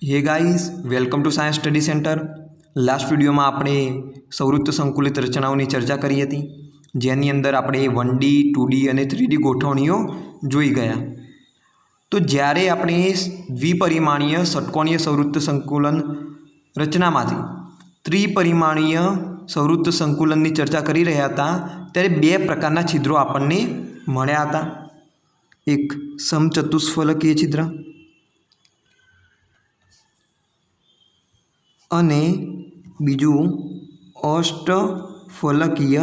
Hey guys, welcome to science study centre. Last video में आपणे संवृत्त संकुलित रचनाओं की चर्चा करी थी, जेनी अंदर आपणे 1D 2D और 3D गोठवणीओ जोई गया। तो ज्यारे आपणे द्विपरिमाणीय षटकोणीय संवृत्त संकुलन रचना में त्रिपरिमाणीय संवृत्त संकुलन की चर्चा करी रह्या था, त्यारे बे प्रकारना छिद्रों आपणने मळ्या हता। एक समचतुष्फलकीय छिद्र अने बीजू अष्टफलकीय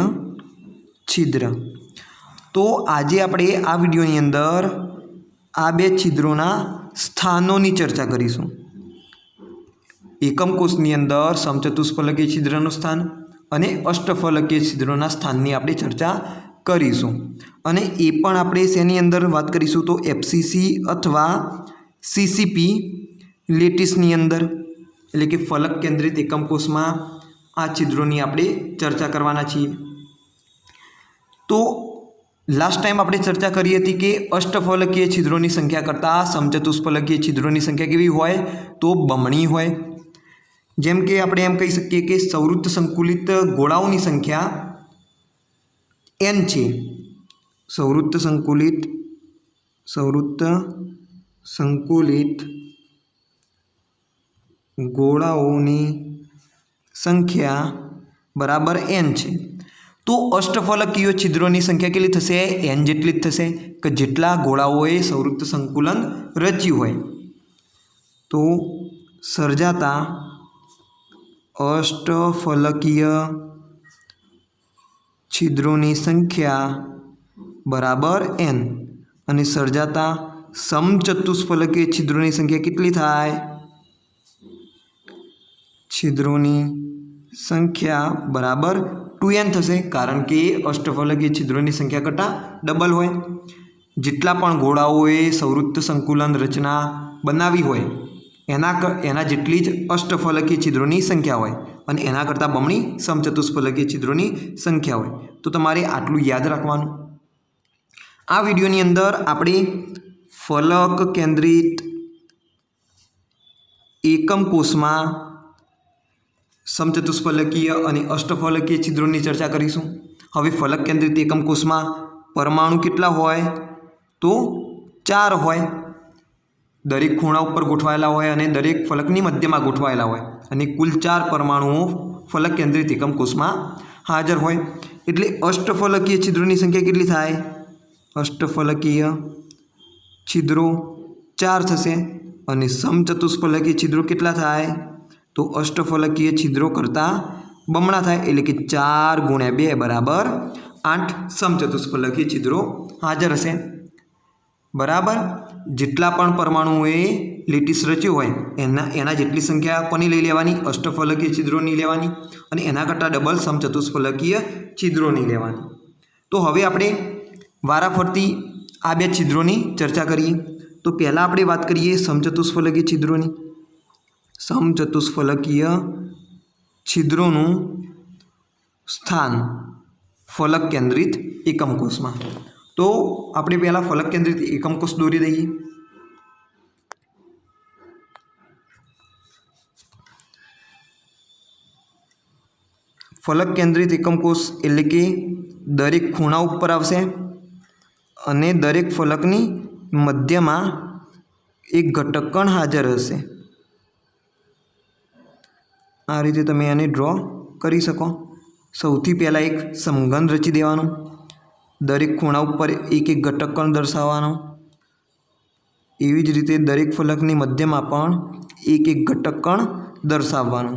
छिद्र। तो आज आपणे आ विडियोनी अंदर आ बे छिद्रोना स्थानोनी चर्चा करीशुं। एकम कोषनी अंदर समचतुष्फलकीय छिद्रનું स्थान અને અષ્ટફલકીય छिद्रोना स्थाननी આપણે चर्चा करीशुं। અને એ પણ આપણે શેની અંદર વાત કરીશું તો એફસીસી અથવા સીસીપી લેટિસની અંદર, એટલે કે ફલક કેન્દ્રિત એકમ કોષમાં આ છિદ્રોની આપણે ચર્ચા કરવાના છીએ। તો लास्ट टाइम आपणे चर्चा करी हती कि अष्टफलकीय छिद्रों संख्या करता समचतुष्फलकीय छिद्रों संख्या केवी होय तो बमणी होय। जेम के आपणे एम कही सकीए कि संवृत्त संकुलित गोळाओनी संख्या n छे। संवृत्त संकुलित गोळाओनी संख्या बराबर n छे। तो अष्टफलकीय छिद्रों संख्या केटली थशे? n जेटली ज थशे कि जेटला गोळाओए संवृत्त संकुलन रच्युं होय। तो सर्जाता अष्टफलकीय छिद्रों संख्या बराबर n अने सर्जाता समचतुष्फलकीय छिद्रों संख्या केटली थाय? छिद्रों संख्या बराबर 2n थशे, कारण के अष्टफलकीय छिद्रों संख्या करता डबल होय। जेटला पण गोळाओए संवृत्त संकुलन रचना बनावी होय एना जेटली ज अष्टफलकीय छिद्रों संख्या होय अने एना करता बमणी समचतुष्फलकीय छिद्रों संख्या होय। तो तमारे आटलू याद राखवानुं। आ विडियोनी अंदर आपणे फलक केंद्रित एकम कोषमां समचतुष्फलकीय और अष्टफलकीय छिद्रों की चर्चा करीशुं। हवे फलक केंद्रित एकम कोष में परमाणु केटला होय तो 4 होय। दरेक खूणा पर गोठवायेला होय अने दरेक फलकनी मध्य में गोठवायेला होय अने कुल 4 परमाणुओ फलक केंद्रित एकम कोष में हाजर होय। एटले अष्टफलकीय छिद्रों की संख्या केटली थाय? अष्टफलकीय छिद्रों 4 थशे अने समचतुष्फलकीय छिद्रों केटला थाय? तो अष्टफलकीय छिद्रों करता बमणा थाय, एटले कि 4 × 2 बराबर 8 समचतुष्फलकीय छिद्रों हाजर हशे। बराबर जेटला पण परमाणुओए लेटिस रच्यो होय एना जेटली संख्या कोनी लई लेवानी? अष्टफलकीय छिद्रोनी लेवानी अने एना करता डबल समचतुष्फलकीय छिद्रोनी लेवानी। तो हवे आपणे वाराफरती आ बे छिद्रोनी चर्चा करीए। तो पहला आपणे वात करीए समचतुष्फलकीय छिद्रोनी। समचतुष्फलकीय छिद्रों स्थान फलक केंद्रित एकम कोष में। तो आपणे पहला फलक केंद्रित एकम कोष दौरी दईए। फलक केंद्रित एकम कोष एटले कि दरेक खूणा पर आवशे अने दरेक फलकनी मध्य में एक घटक कण हाजर हशे। आ रीते तमे आने ड्रॉ करी सको। सौथी पहला एक समघन रची देवानो, दरेक खूणा पर एक एक घटक कण दर्शाववानो। एवी ज रीते दरेक फलकनी मध्य में पण एक एक घटक कण दर्शाववानो।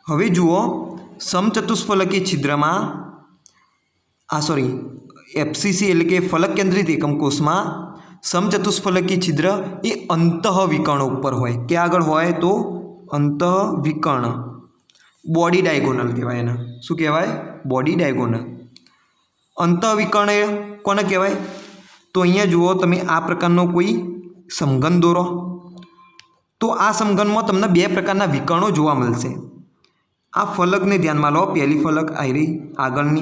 हवे जुओ समचतुष्फलकीय छिद्र में एफसीसी एटले कि फलक केंद्रित एकम कोष में समचतुष्फलकीय छिद्र ये अंतःविकर्ण पर होय। क्या आगळ होय तो अंतःविकर्ण, बॉडी डायगोनल कहेवाय। एना शुं कहेवाय? Body diagonal. अंतःविकर्ण कोने कहेवाय? तो अहींया जुओ तमे आ प्रकारनो कोई समघन दोरो तो आ समघन में तमने 2 प्रकारना विकर्णो जोवा मळशे। आ फलक ने ध्यान में लो। पहली फलक आई रही आगळनी,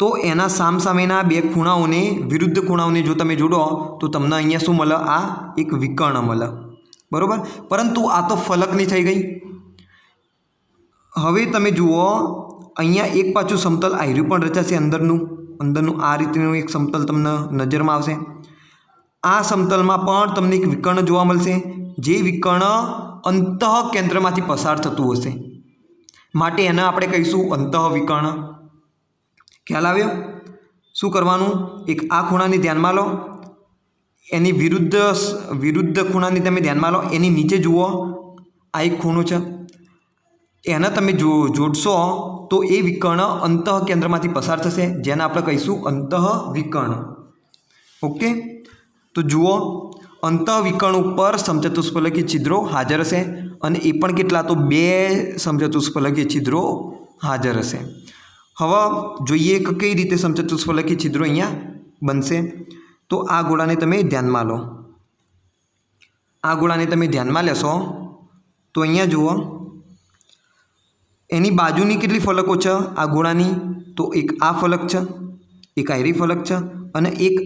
तो एना सामसामेना बे खूणाओने विरुद्ध खूणाओने जो तमे जोड़ो तो तमने अहींया शुं मळे? आ एक विकर्ण मळे, बरोबर। परंतु आ तो फलकनी थई गई। हवे तमे जुओ अहींया एक पाछुं समतल आयर्युं पण रचाशे, अंदरनुं आ रीतनुं एक समतल तमने नजरमां आवशे। आ समतलमां पण तमने एक विकर्ण जोवा मळशे, जे विकर्ण अंतः केंद्रमांथी पसार थतुं हशे, माटे एने आपणे कहीशुं अंतः विकर्ण। ख्याल आव्यो? शुं करवानुं? एक आ खूणाने ध्यानमां लो, एनी विरुद्ध खूणाने तमे ध्यानमां लो, एनी नीचे जुओ आ एक खूणो छे, एने तमे जोड़शो तो ए विकर्ण अंतः केंद्रमांथी पसार थशे, जेने आपणे कहीशुं अंतः विकर्ण। ओके, तो जुओ अंतः विकर्ण उपर समचतुष्फलकीय छिद्रो हाजर हशे अने ए पण केटला? तो 2 समचतुष्फलकीय छिद्रो हाजर हशे। हवे जोईए के कई रीते समचतुष्फलकीय छिद्रो अहींया बनशे। तो आ गोळाने तमे ध्यानमां लो, आ गोळाने तमे ध्यानमां लेशो तो अहींया जुओ एनी बाजुनी केटली फलको छे आ गोळानी? तो एक आ फलक छे, एक आयरी फलक छे अने एक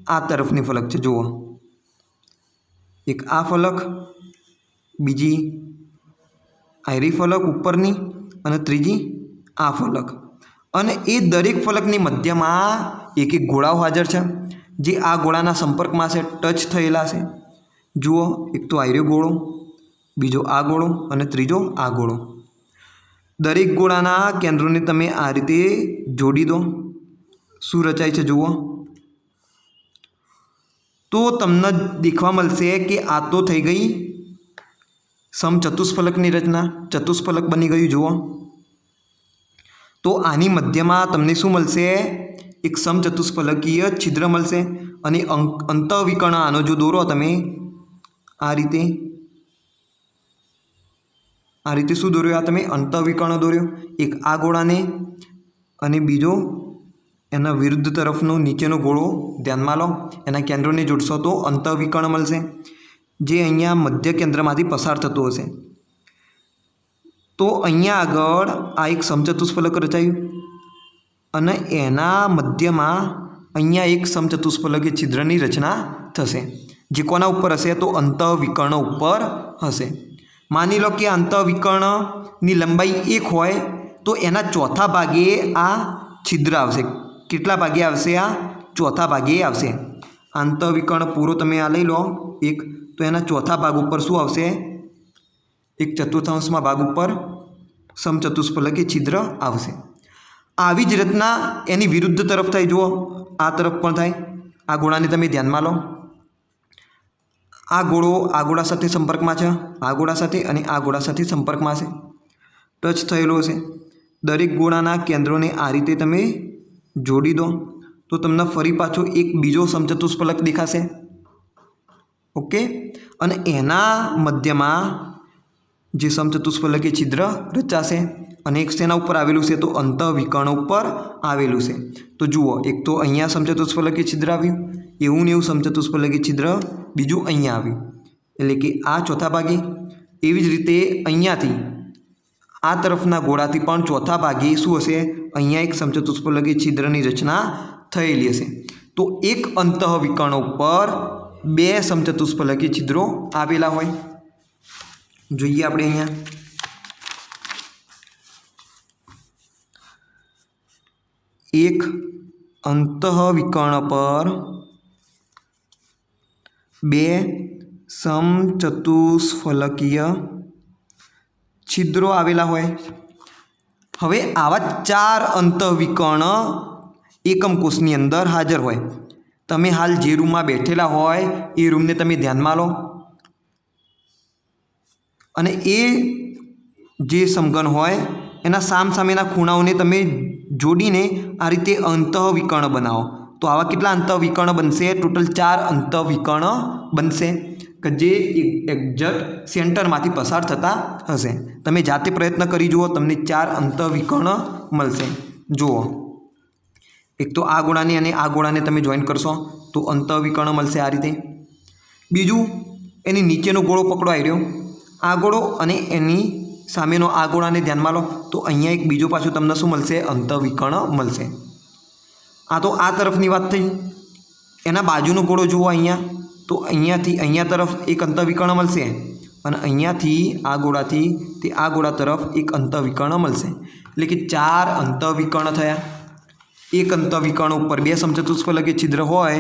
आ तरफनी फलक छे। जुओ एक आ फलक, बीजी आयरी फलक उपरनी अने त्रीजी आ फलक, अने ए दरेक फलकनी मध्यमां एक एक गोळाओ हाजर छे, जे आ गोळाना संपर्कमां छे, टच थयेला छे। जुओ एक तो आयर्यो गोळो, बीजो आ गोळो अने त्रीजो आ गोळो। दरेक गोळाना केंद्रोने तमे आ रीते जोड़ी दो। शुं रचाय छे जुओ तो तमने देखवा मळशे कि आ तो थई गई समचतुष्फलकनी रचना, चतुष्फलक बनी गयुं। जुओ तो आनी मध्यमां तमने शुं मळशे? एक समचतुष्फलकीय छिद्र मळशे अने अंतःविकर्ण आनो जो दोरो तमे आ रीते शुं दोर्यो? आ तमे अंतःविकर्ण दोर्यो। एक आ गोळाने अने बीजो एना विरुद्ध तरफनो नीचेनो गोळो ध्यानमां लो, एना केंद्रोने जोड़शो तो अंतःविकर्ण मळशे, जे अहींया मध्य केंद्रमांथी पसार थतो हशे। तो अहींया आगळ आ एक समचतुष्फलक रचायुं अने एना मध्यमां अहींया एक समचतुष्फलकीय छिद्रनी रचना थशे, जे कोना उपर हशे? तो अंतःविकर्ण उपर हशे। मानी लो कि अंतःविकर्णनी लंबाई 1 होय तो एना चौथा भागे आ छिद्र आवशे। केटला भागे आवशे? आ चौथा भागे आवशे। अंतःविकर्ण पूरो तमे आ लई लो एक, तो एना चौथा भाग उपर शुं आवशे? एक चतुर्थांशमां भाग उपर समचतुष्फलकीय छिद्र आवशे। आवी ज रचना एनी विरुद्ध तरफ थाय। जुओ आ तरफ पण थाय। आ गोळाने तमे ध्यानमां लो, आ गोळो आ गोळा साथे संपर्कमां छे, आ गोळा साथे अने आ गोळा साथे संपर्कमां छे, टच थयेलो हशे। दरेक गोळाना केंद्रोने आ रीते तमे जोड़ी दो तो तमने फरी पाछो एक बीजो समचतुष्फलक देखाशे। ओके, अने एना मध्यमां जे समचतुष्फलकीय छिद्र रचाशे अने एक सेना उपर आवेलुं छे? तो अंतःविकर्ण उपर आवेलुं छे। तो जुओ एक तो अहींया समचतुष्फलकीय छिद्र आव्युं, एवुं ने एवुं समचतुष्फलकीय छिद्र बीजुं अहींया आव्युं, एटले कि आ चौथा भागे। एवी ज रीते अहींयाथी आ तरफना गोळाथी पण चौथा भागे शुं हशे? अहींया एक समचतुष्फलकीय छिद्रनी रचना थयेली हशे। तो एक अंतःविकर्ण उपर 2 समचतुष्फलकीय छिद्रो आवेला होय। जोईए आपणे अहींया एक अंतःविकर्ण पर 2 समचतुष्फलकीय छिद्रो आवेला होय। हवे आवा 4 अंतःविकर्ण एकम कोषनी अंदर हाजर होय। तमे हाल जे रूममां बेठेला होय ए रूमने तमे ध्यानमां लो अने ए जे समघन होय एना सामसामेना खूणाओने तमे जोड़ीने आ रीते अंतःविकर्ण बनावो। तो आवा केटला अंतःविकर्ण बनशे? टोटल 4 अंतःविकर्ण बनशे के जे एक्जेक्ट सेंटरमांथी पसार थता हशे। तमे जाते प्रयत्न करी जुओ, तमने 4 अंतःविकर्ण मळशे। जुओ एक तो आ गोळाने अने आ गोळाने तमे जॉइन करशो तो अंतःविकर्ण मळशे आ रीते। बीजुं एनी नीचेनो गोळो पकड़ो, आयर्यो आ गोळो अने एनी सामेनो आ गोळाने ध्यानमां लो तो अहींया एक बीजो पाछो तमने शुं मळशे? अंतःविकर्ण मळशे। आ तो आ तरफनी बात थई। एना बाजुनो गोळो जुओ अहींया, तो अहींयाथी अहींया तरफ एक अंतःविकर्ण मळशे अने अहींयाथी आ गोळाथी ते आ गोळा तरफ एक अंतःविकर्ण मळशे। એટલે કે 4 અંતઃવિકર્ણ થયા। एक अंतःविकर्ण ઉપર બે સમચતુષ્ફલકીય છિદ્ર હોય,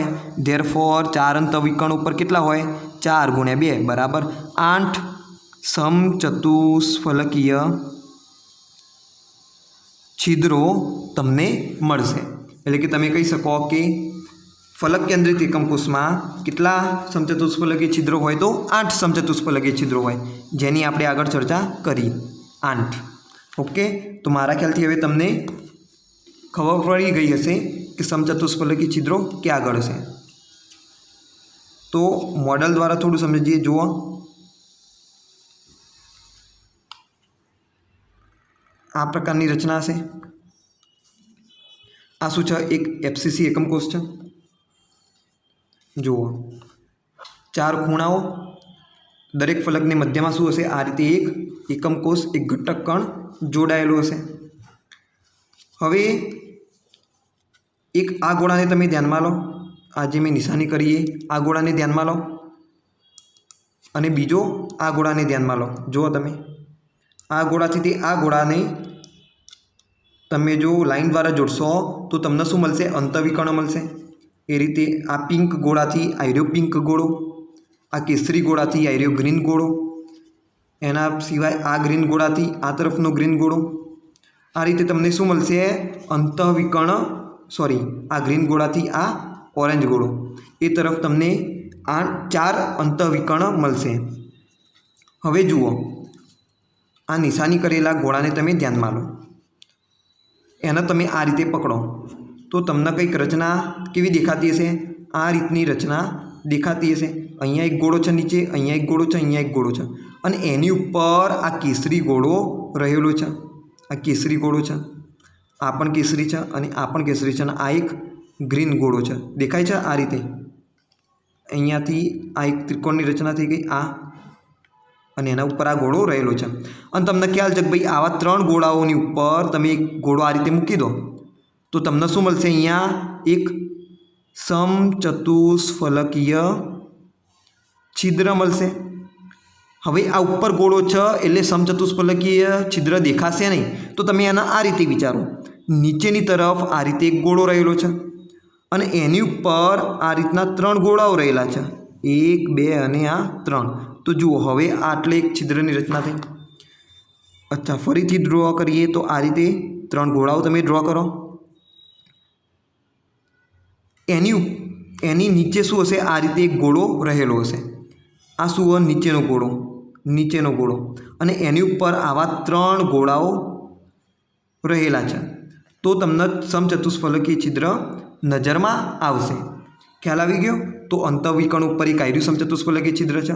ધેરફોર 4 અંતઃવિકર્ણ ઉપર કેટલા હોય? 4 × 2 બરાબર 8 સમચતુષ્ફલકીય છિદ્રો તમને મળશે। એટલે કે તમે કહી શકો કે ફલક કેન્દ્રિત એકમ કોષમાં કેટલા સમચતુષ્ફલકીય છિદ્રો હોય? તો 8 સમચતુષ્ફલકીય છિદ્રો હોય, જેની આપણે આગળ ચર્ચા કરી 8। ओके, तो मारा ख्याल थी हवे तमने खबर पड़ी गई हशे कि समचतुष्फलकीय छिद्रों क्या आगळ छे। तो मॉडल द्वारा थोड़ू समझीए। जुओ, आ प्रकारनी रचना छे। आ शुं छे? एक एफसीसी एकम कोष छे। जुओ, 4 खूणाओ, दरेक फलकनी मध्यमां शुं हशे? आ रीते एक एकम कोष, एक घटक कण जोड़ायेलो हशे। हवे एक आ गोळाने तमे ध्यानमां लो, आज मैं निशानी करीए, आ गोळाने ध्यानमां लो अने बीजो आ गोळाने ध्यानमां लो। जुओ तमे आ गोळाथी ते आ गोळाने तमे जो लाइन द्वारा जोड़शो तो तमने शुं मळशे? अंतःविकर्ण मळशे। ए रीते आ पिंक गोळाथी आयर्यो पिंक गोळो, आ केसरी गोळाथी आयर्यो ग्रीन गोळो, एना सिवाय आ ग्रीन गोळाथी आ तरफनो ग्रीन गोळो। आ रीते तमने शुं मळशे? अंतःविकर्ण, सॉरी, आ ग्रीन गोळाथी आ ऑरेंज गोळो, ए तरफ तमने आ 4 अंतःविकर्ण मळशे। हवे जुओ, आ निशानी करेला गोळाने तमे ध्यानमां लो, एने तमे आ रीते पकड़ो तो तमने कंईक रचना केवी देखाती हशे? आ रीतनी रचना देखाती हशे। अहींया एक गोळो छे नीचे, अहींया एक गोळो छे, अहींया एक गोळो छे अने एनी उपर आ केसरी गोळो रहेलो छे। आ केसरी गोळो छे, आ पण केसरी छे अने आ पण केसरी छे, अने आ एक ग्रीन गोळो छे। देखाय छे? आ रीते अहींयाथी आ एक त्रिकोणनी रचना थई गई आ, अने एना उपर आ गोळो रहेलो छे। अने तमने ख्याल छे के भाई आवा 3 गोळाओनी उपर तमे एक गोळो आ रीते मूकी दो तो तमने शुं मळशे? अहींया एक समचतुष्फलकीय छिद्र मळशे। हवे आ उपर गोळो छे एटले समचतुष्फलकीय छिद्र देखाशे नहीं, तो तमे एने आ रीते विचारो, नीचेनी तरफ आ रीते एक गोळो रहेलो छे अने एनी उपर आ रीतना 3 गोळाओ रहेला छे, 1 2 अने आ 3। तो जुओ, हवे आटले एक छिद्रनी रचना थई। अच्छा, फरीथी ड्रॉ करीए तो आ रीते 3 गोळाओ तमे ड्रॉ करो। एनी नीचे शुं हशे? आ रीते एक गोळो रहेलो हशे। आ शुं हो? नीचेनो गोळो, नीचेनो गोळो, अने एनी उपर आवा 3 गोळाओ रहेला छे। तो तमने समचतुष्फलकीय छिद्र नजरमां आवशे। ख्याल आवी गयो? तो अंतःविकर्ण उपर एक आयर्युं समचतुष्फलकीय छिद्र छे,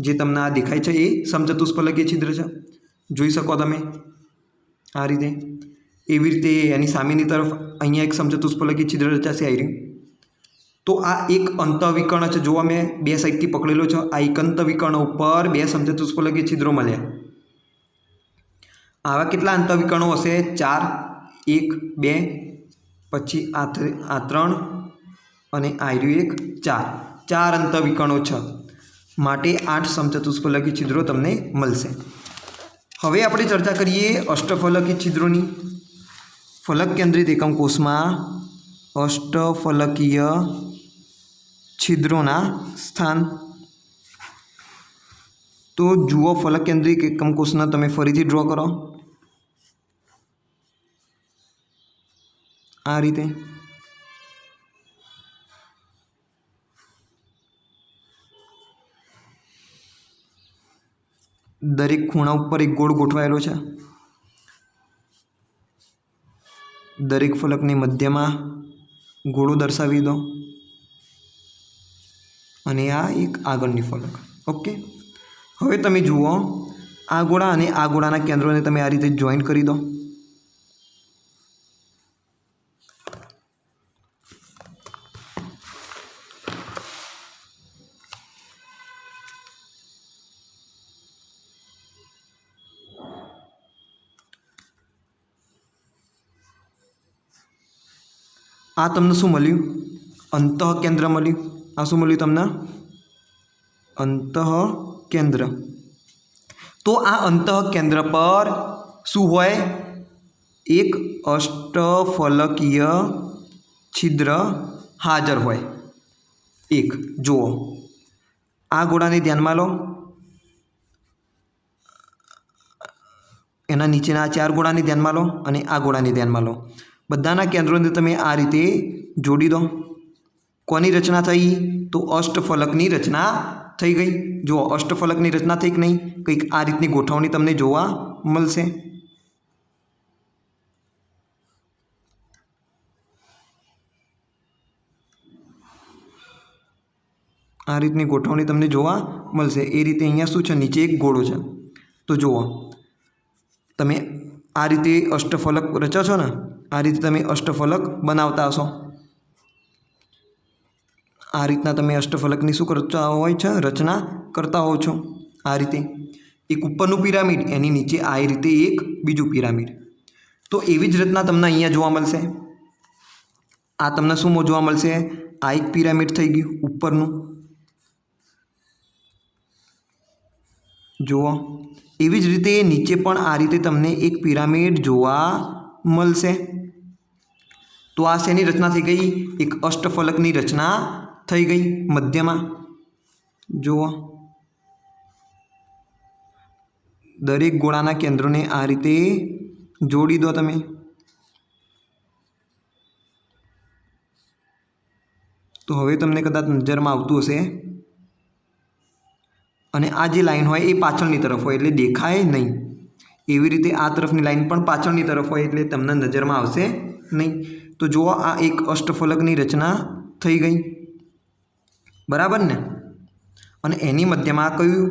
जे तमने आ देखाय छे ए समचतुष्फलकीय छिद्र छे। जोई शको तमे आ रीते। एवी रीते एनी सामेनी तरफ अहींया एक समचतुष्फलकीय छिद्र रचाशे आयर्युं। तो आ एक अंतःविकर्ण छे। जो मैं 2 साइडथी पकड़ेलो छे, आ एक अंतःविकर्ण उपर 2 समचतुष्फलकीय छिद्रो मळ्या। आवा केटला अंतःविकर्णो हशे? 4, 1 2 पछी आ 3 अने आयर्युं एक 4 अंतःविकर्णो छे, माटे 8 समचतुष्फलकीय छिद्रो तमने मळशे। हवे आपणे चर्चा करीए अष्टफलकीय छिद्रोनी। फलक केंद्रित एकम कोषमां अष्टफलकीय छिद्रोना स्थान। तो जुओ, फलक केंद्रित एकम कोषने तमे फरीथी ड्रॉ करो आ रीते। दरेक खूणा उपर एक गोळ गोठवायेलो छे। दरेक फलकनी मध्यमां गोळो दर्शावी दो अने आ एक आगळनी फलक। ओके, हवे तमे जुओ, आ गोळा अने आ गोळाना केंद्रोने तमे आ रीते जॉइंट करी दो। आ तमने शुं मळ्युं? अंतः केंद्र मळ्युं। आ शुं मळ्युं तमने? अंतः केंद्र। तो आ अंतः केंद्र पर शुं होय? एक अष्टफलकीय छिद्र हाजर होय। एक जुओ आ गोळाने ध्यानमां लो, एना नीचेना चार गोळाने ध्यानमां लो अने आ गोळाने ध्यानमां लो। बधाना केंद्रोने तमे आ रीते जोड़ी दो। कोनी रचना थई? तो अष्टफलकनी रचना थई गई। जो अष्टफलकनी रचना थई कि नहीं? कंईक आ रीतनी गोठवणी तमने जोवा मळशे। आ रीतनी गोठवणी तमने जोवा मळशे। ए रीते अहींया शुं छे? नीचे एक गोळो छे। तो जुओ तमे आ रीते अष्टफलक रचो छो ने, आ रीते तमे अष्टफलक बनावता हशो। आ रीतना तमे अष्टफलकनी शुं करता होय छो? रचना करता हो छो। आ रीते एक उपरनुं पिरामिड, एनी नीचे आ रीते एक बीजुं पिरामिड। तो एवी ज रचना तमने अहींया जोवा मळशे। आ तमने शुं जोवा मळशे? आ एक पिरामिड थई गयुं उपरनुं। जुओ एवी ज रीते नीचे पण आ रीते तमने एक पिरामिड जोवा मळशे। तो आ शेनी रचना थई गई? एक अष्टफलकनी रचना थई गई मध्यमां। जुओ दरेक गोळाना केंद्रोने आ रीते जोड़ी दो तमे। तो हवे तमने कदाच नजरमां आवतुं हशे। अने आ जे लाइन होय ए पाछळनी तरफ होय एटले देखाय नहीं। एवी रीते आ तरफनी लाइन पण पाछळनी तरफ होय एटले तमने नजरमां आवशे नहीं। तो जुओ आ एक अष्टफलकनी रचना थई गई, बराबर ने? अने एनी मध्यमां कयुं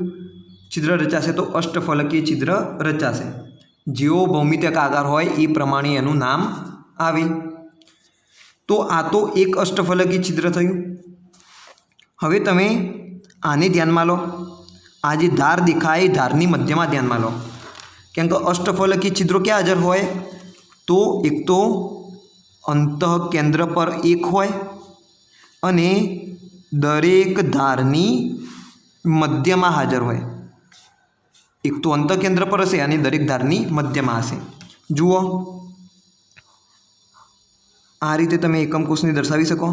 छिद्र रचाशे? तो अष्टफलकीय छिद्र रचाशे। जेवो भौमितिक आकार होय ए प्रमाणे एनुं नाम आवे। तो आ तो एक अष्टफलकीय छिद्र थयुं। हवे तमे आने ध्यानमां लो। आ जे धार देखाय धारनी मध्यमां ध्यानमां लो। केम के अष्टफलकीय छिद्रो क्या हाजर होय? तो एक तो अंतः केंद्र पर एक होय अने दरेक धारनी मध्यमां हाजर होय। एक तो अंतः केंद्र पर हशे अने दरेक धारनी मध्यमां हशे। जुओ आ रीते तमे एकम कोषने दर्शावी शको।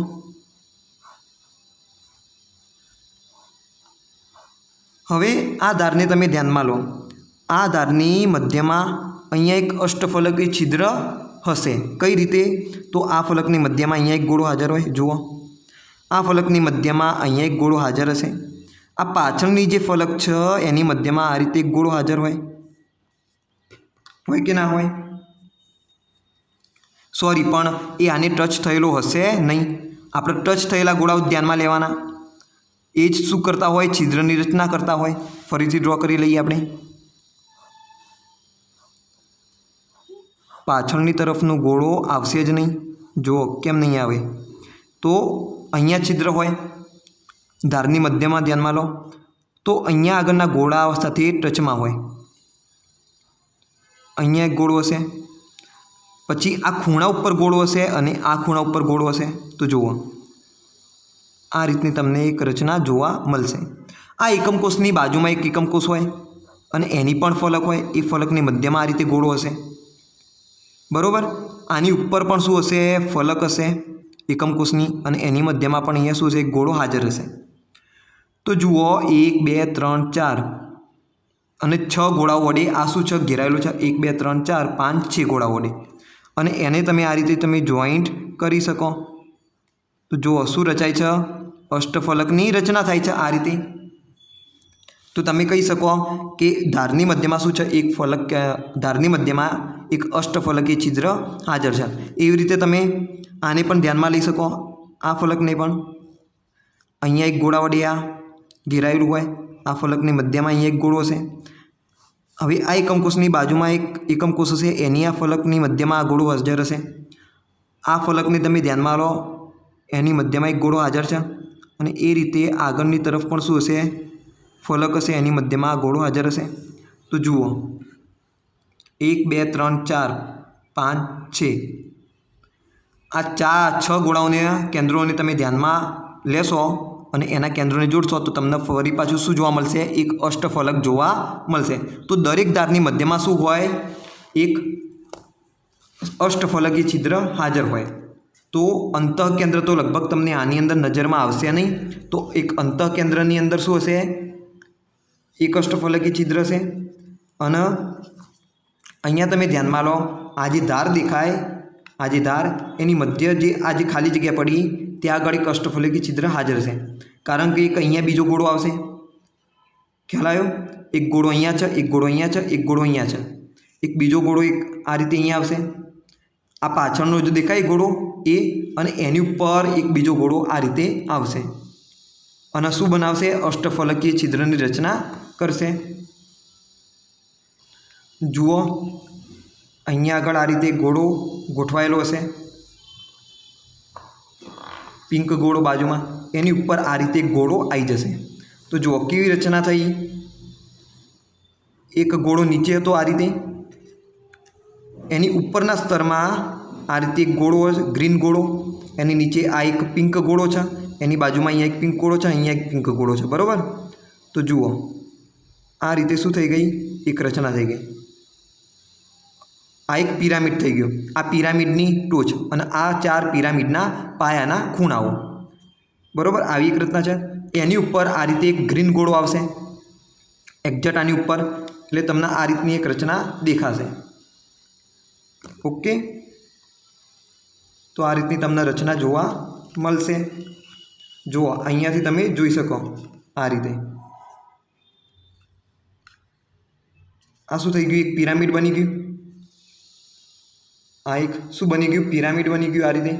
हवे आ धारने तमे ध्यानमां लो। आ धारनी मध्यमां अहींया एक अष्टफलकीय छिद्र हशे। कई रीते? तो आ फलकनी मध्यमां अहींया एक गोळो हाजर होय। जुओ आ फलकनी मध्यमां अहींया एक गोळो हाजर हशे। आ पाछळनी जे फलक छे एनी मध्यमां आ रीते एक गोळो हाजर होय। होय के ना होय? सॉरी पण ए आने टच थयेलो हशे नहीं। आपणे टच थयेला गोळाओ ध्यानमां लेवाना। ए ज शुं करता होय? छिद्रनी रचना करता होय। फरीथी ड्रॉ करी लईए आपणे। पाछळनी तरफनो गोळो आवशे ज नहीं। जुओ केम नहीं आवे? तो अहींया छिद्र होय, धारनी मध्यमां ध्यानमां लो। तो अहींया आगळना गोळा साथे टचमां होय। अहींया एक गोळो हशे, पछी आ खूणा उपर गोळो हशे अने आ खूणा उपर गोळो हशे। तो जुओ आ रीतनी तमने एक रचना जोवा मळशे। आ एकम कोषनी बाजुमां एक एकम कोष होय अने एनी पण फलक होय। ए फलकनी मध्यमां आ रीते गोळो हशे, बरोबर? आनी उपर पण शुं हशे? फलक हशे एकम कोषनी अने एनी मध्यमां पण अहींया शुं हशे? एक गोळो हाजर हशे। तो जुओ 1 2 3 4 अने 6 गोळाओ वडे आ शुं छे? घेरायेलुं छे। 1 2 3 4 5 6 गोळा वडे अने एने तमे आ रीते तमे जॉइंट करी शको। तो जुओ शुं रचाय छे? अष्टफलकनी रचना थाय छे आ रीते। तो तमे कही शको कि धारनी मध्यमां शुं छे? एक फलक धारनी मध्यमां एक अष्टफलकीय छिद्र हाजर छे। एवी रीते तमे आने पण ध्यानमां लई शको। आ फलकने पण अहींया एक गोळा वडे आ घेरायेલું होय। आ फलकनी मध्यमां अहींया एक गोळो हशे। हवे आ एकम कोषनी बाजुमां एक एकम कोष हशे, एनी आ फलकनी मध्यमां आ गोळो हाजर हशे। आ फलकने तमे ध्यानमां लो, एनी मध्यमां एक गोळो हाजर छे अने ए रीते आगळनी तरफ पण शुं हशे? फलक हशे, एनी मध्यमां आ गोळो हाजर हशे। तो जुओ 1 2 3 4 5 6 આ 6 ગોળાઓને કેન્દ્રોને તમે ધ્યાનમાં લેશો અને એના કેન્દ્રોને જોડશો તો તમને ફરી પાછું શું જોવા મળશે? એક અષ્ટફલક જોવા મળશે. તો દરેક ધારની મધ્યમાં શું હોય? એક અષ્ટફલકીય છિદ્ર હાજર હોય. તો અંતઃકેન્દ્ર તો લગભગ તમને આની અંદર નજરમાં આવશે નહીં. તો એક અંતઃકેન્દ્રની અંદર શું હશે? એક અષ્ટફલકીય છિદ્ર છે. અને અહીંયા તમે ધ્યાનમાં લો, આ જે ધાર દેખાય, આ જે ધાર એની મધ્ય જે આ જે ખાલી જગ્યા પડી ત્યાં આગળ એક અષ્ટફલકીય છિદ્ર હાજર છે. કારણ કે એક અહીંયા બીજો ગોળો આવશે. ખ્યાલ આવ્યો? એક ગોળો અહીંયા છે, એક ગોળો અહીંયા છે, એક ગોળો અહીંયા છે, એક બીજો ગોળો એક આ રીતે અહીંયા આવશે. આ પાછળનો જો દેખાય ગોળો એ, અને એની ઉપર એક બીજો ગોળો આ રીતે આવશે અને શું બનાવશે? અષ્ટફલકીય છિદ્રની રચના કરશે. જુઓ, અહીંયા આગળ આ રીતે ગોળો ગોઠવાયેલો હશે, પિંક ગોળો બાજુમાં, એની ઉપર આ રીતે ગોળો આવી જશે. તો જુઓ કેવી રચના થઈ. એક ગોળો નીચે હતો આ રીતે, એની ઉપરના સ્તરમાં આ રીતે એક ગોળો ગ્રીન ગોળો, એની નીચે આ એક પિંક ગોળો છે, એની બાજુમાં અહીંયા એક પિંક ગોળો છે, અહીંયા એક પિંક ગોળો છે. બરાબર? તો જુઓ આ રીતે શું થઈ ગઈ? એક રચના થઈ ગઈ. આ એક પિરામિડ થઈ ગયો. આ પિરામિડની ટોચ અને આ 4 પિરામિડના પાયાના ખૂણાઓ. બરાબર? આવી એક રચના છે. એની ઉપર આ રીતે એક ગ્રીન ગોળો આવશે એક્ઝેક્ટ આની ઉપર, એટલે તમને આ રીતની એક રચના દેખાશે. ઓકે, તો આ રીતની તમને રચના જોવા મળશે. જુઓ અહીંયાથી તમે જોઈ શકો આ રીતે. આ શું થઈ ગયું? એક પિરામિડ બની ગયું. આ એક શું બની ગયું? પિરામિડ બની ગયું આ રીતે.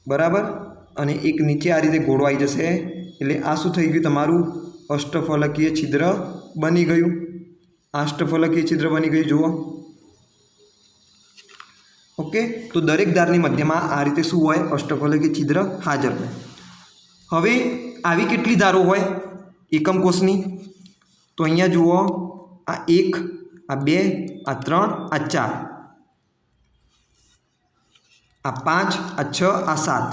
બરાબર? અને એક નીચે આ રીતે ગોળો આવી જશે, એટલે આ શું થઈ ગયું? તમારું અષ્ટફલકીય છિદ્ર બની ગયું. અષ્ટફલકીય છિદ્ર બની ગયું. જુઓ. ઓકે, તો દરેક ધારની મધ્યમાં આ રીતે શું હોય? અષ્ટફલકીય છિદ્ર હાજર હોય. હવે આવી કેટલી ધારો હોય એકમ કોષની? તો અહીંયા જુઓ, આ 1, આ 2, આ 3, આ 4, આ 5, આ 6, આ 7.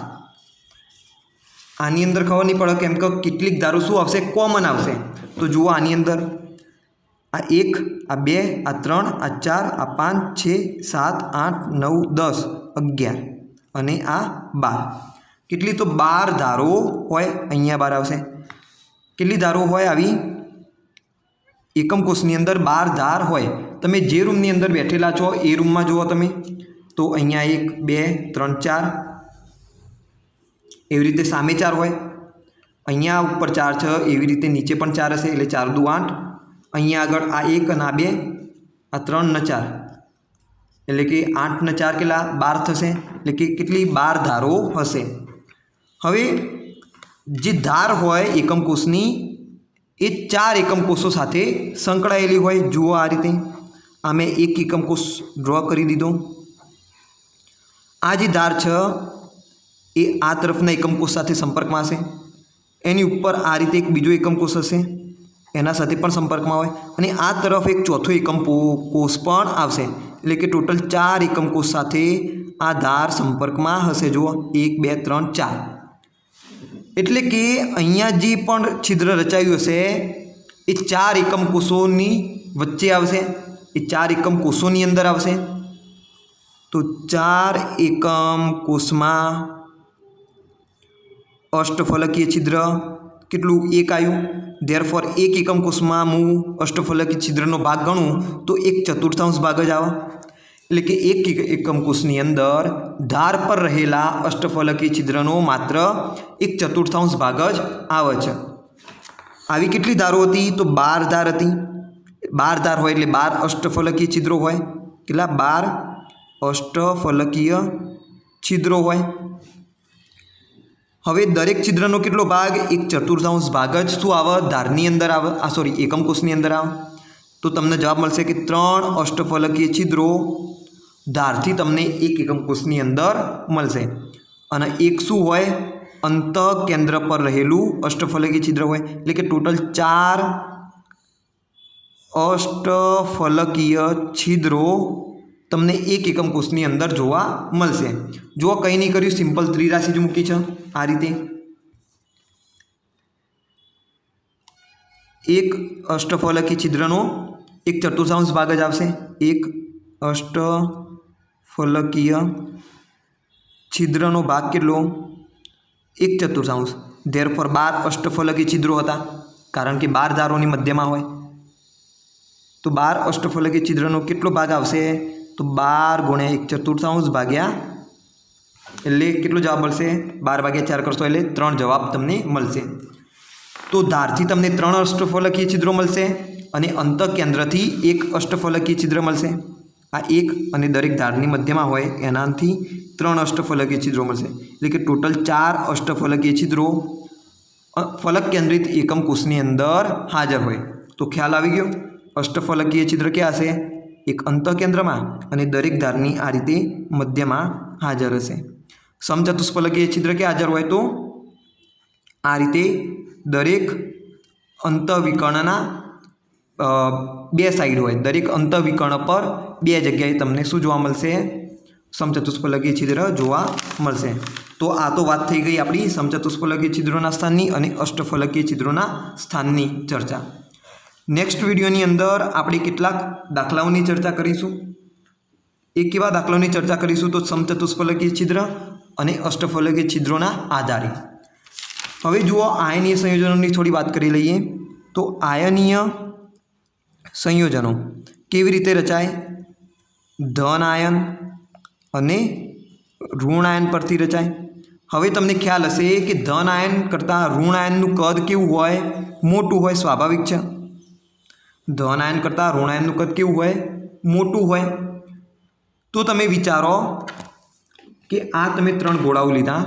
આની અંદર ખબર નહીં પડે કેમ કે કેટલીક ધારો શું આવશે? કોમન આવશે. તો જુઓ આની અંદર આ 1, આ 2, આ 3, આ 4, આ 5, 6, 7, 8, 9, 10, 11 અને આ 12. કેટલી? તો 12 ધારો હોય. અહીંયા 12 આવશે. કેટલી ધારો હોય આવી એકમ કોષની અંદર? 12 ધાર હોય. તમે જે રૂમની અંદર બેઠેલા છો એ રૂમમાં જુઓ તમે, તો અહીંયા 1, 2, 3, 4 એવી રીતે સામે 4 હોય. અહીંયા ઉપર 4 છે, એવી રીતે નીચે પણ 4 હશે, એટલે 4 દુ 8. અહીંયા આગળ આ 1 અને આ 2, આ 3 ને 4, એટલે કે 8 ને 4 કેટલા? 12 થશે. એટલે કે કેટલી? 12 ધારો હશે. હવે જે ધાર હોય એકમ કોષની એ 4 એકમ કોષો સાથે સંકળાયેલી હોય. જુઓ આ રીતે આ મેં એક એકમ કોષ ડ્રો કરી દીધો. આ જે ધાર છે એ આ તરફના એકમ કોષ સાથે સંપર્કમાં હશે. એની ઉપર આ રીતે એક બીજો એકમ કોષ હશે, એના સાથે પણ સંપર્કમાં હોય. અને આ તરફ એક ચોથો એકમ કોષ પણ આવશે. એટલે કે ટોટલ 4 એકમ કોષ સાથે આ ધાર સંપર્કમાં હશે. જુઓ 1, 2, 3, 4. એટલે કે અહીંયા જે પણ છિદ્ર રચાયું હશે એ 4 એકમ કોષોની વચ્ચે આવશે, એ 4 એકમ કોષોની અંદર આવશે. તો 4 એકમ કોષમાં અષ્ટફલકીય છિદ્ર કેટલું? 1 આવ્યું. ધેરફોર એક એકમ કોષમાં હું અષ્ટફલકીય છિદ્રનો ભાગ ગણું તો 1/4 ભાગ જ આવે. એટલે કે એક એકમ કોષની અંદર ધાર પર રહેલા અષ્ટફલકીય છિદ્રનો માત્ર 1/4 ભાગ જ આવે છે. આવી કેટલી ધારો હતી? તો 12 ધાર હતી. 12 ધાર હોય એટલે 12 અષ્ટફલકીય છિદ્રો હોય. કેટલા? 12 અષ્ટફલકીય છિદ્રો હોય. હવે દરેક છિદ્રનો કેટલો ભાગ? 1/4 ભાગ જ શું આવે? ધારની અંદર આવે. એકમ કોષની અંદર આવે. તો તમને જવાબ મળશે કે 3 અષ્ટફલકીય છિદ્રો ધારથી તમને એક એકમ કોષની અંદર મળશે. અને એક શું હોય? અંત કેન્દ્ર પર રહેલું અષ્ટફલકીય છિદ્ર હોય. એટલે કે ટોટલ 4 અષ્ટફલકીય છિદ્રો તમને એક એકમ કોષની અંદર જોવા મળશે. જો કંઈ નહીં કર્યું, સિમ્પલ ત્રિરાશિ જ મૂકી છે આ રીતે. એક અષ્ટફલકી છિદ્રનો એક ચતુર્થાંશ ભાગ જ આવશે. એક અષ્ટફલકીય છિદ્રનો ભાગ કેટલો? એક ચતુર્થાંશ. ધેરફોર 12 અષ્ટફલકી છિદ્રો હતા, કારણ કે 12 ધારોની મધ્યમાં હોય. તો 12 અષ્ટફલકી છિદ્રનો કેટલો ભાગ આવશે? તો 12 ગુણ્યા 1/4 ભાગ્યા, એટલે કેટલો જવાબ મળશે? 12 ભાગ્યા 4 કરશો એટલે 3 જવાબ તમને મળશે. તો ધારથી તમને 3 અષ્ટફલકીય છિદ્રો મળશે અને અંતઃકેન્દ્રથી 1 અષ્ટફલકીય છિદ્ર મળશે. આ એક અને દરેક ધારની મધ્યમાં હોય એનાથી 3 અષ્ટફલકીય છિદ્રો મળશે. એટલે કે ટોટલ 4 અષ્ટફલકીય છિદ્રો ફલક કેન્દ્રિત એકમ કોષની અંદર હાજર હોય. તો ખ્યાલ આવી ગયો. અષ્ટફલકીય છિદ્ર ક્યાં હશે? એક અંતઃકેન્દ્રમાં અને દરેક ધારની આ રીતે મધ્યમાં હાજર હશે. સમચતુષ્ફલકીય છિદ્ર ક્યાં હાજર હોય? તો આ રીતે દરેક અંતઃવિકર્ણના 2 સાઈડ હોય. દરેક અંતઃવિકર્ણ પર 2 જગ્યાએ તમને શું જોવા મળશે? સમચતુષ્ફલકીય છિદ્ર જોવા મળશે. તો આ તો વાત થઈ ગઈ આપણી સમચતુષ્ફલકીય છિદ્રોના સ્થાનની અને અષ્ટફલકીય છિદ્રોના સ્થાનની ચર્ચા. નેક્સ્ટ વિડીયોની અંદર આપણે કેટલાક દાખલાઓની ચર્ચા કરીશું. એ કેવા દાખલાઓની ચર્ચા કરીશું? તો સમચતુષ્ફલકીય છિદ્ર અને અષ્ટફલકીય છિદ્રોના આધારે. હવે જુઓ, આયનીય સંયોજનોની થોડી વાત કરી લઈએ. તો આયનીય સંયોજનો કેવી રીતે રચાય? ધન આયન અને ઋણ આયન પરથી રચાય. હવે તમને ખ્યાલ હશે કે ધન આયન કરતાં ઋણ આયનનું કદ કેવું હોય? મોટું હોય. સ્વાભાવિક છે. ધન આયન કરતાં ઋણ આયનનું કદ કેવું હોય? મોટું હોય. તો તમે વિચારો કે આ તમે 3 ગોળાઓ લીધા.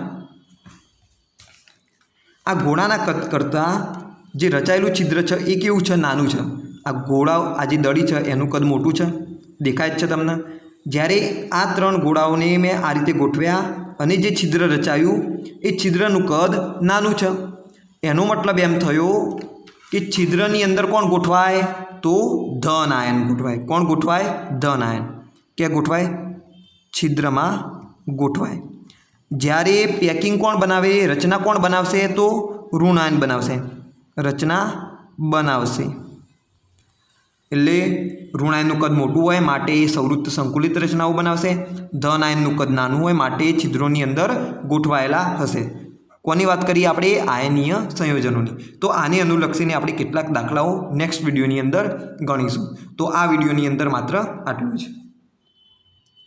આ ગોળાના કદ કરતાં જે રચાયેલું છિદ્ર છે એ કેવું છે? નાનું છે. આ ગોળાઓ, આ જે દડી છે એનું કદ મોટું છે, દેખાય જ છે તમને. જ્યારે આ 3 ગોળાઓને મેં આ રીતે ગોઠવ્યા અને જે છિદ્ર રચાયું એ છિદ્રનું કદ નાનું છે. એનો મતલબ એમ થયો કે છિદ્રની અંદર કોણ ગોઠવાય? તો ધન આયન ગોઠવાય. કોણ ગોઠવાય? ધન આયન. ક્યાં ગોઠવાય? છિદ્રમાં ગોઠવાય. જ્યારે પેકિંગ કોણ બનાવે? રચના કોણ બનાવશે? તો ઋણ આયન બનાવશે. રચના બનાવશે. એટલે ઋણ આયનનું કદ મોટું હોય માટે સંવૃત્ત સંકુલિત રચનાઓ બનાવશે. ધન આયનનું કદ નાનું હોય માટે છિદ્રોની અંદર ગોઠવાયેલા હશે. કોની વાત કરીએ આપણે? આયનીય સંયોજનોની. તો આને અનુલક્ષીને આપણે કેટલાક દાખલાઓ નેક્સ્ટ વિડીયોની અંદર ગણીશું. તો આ વિડીયોની અંદર માત્ર આટલું જ.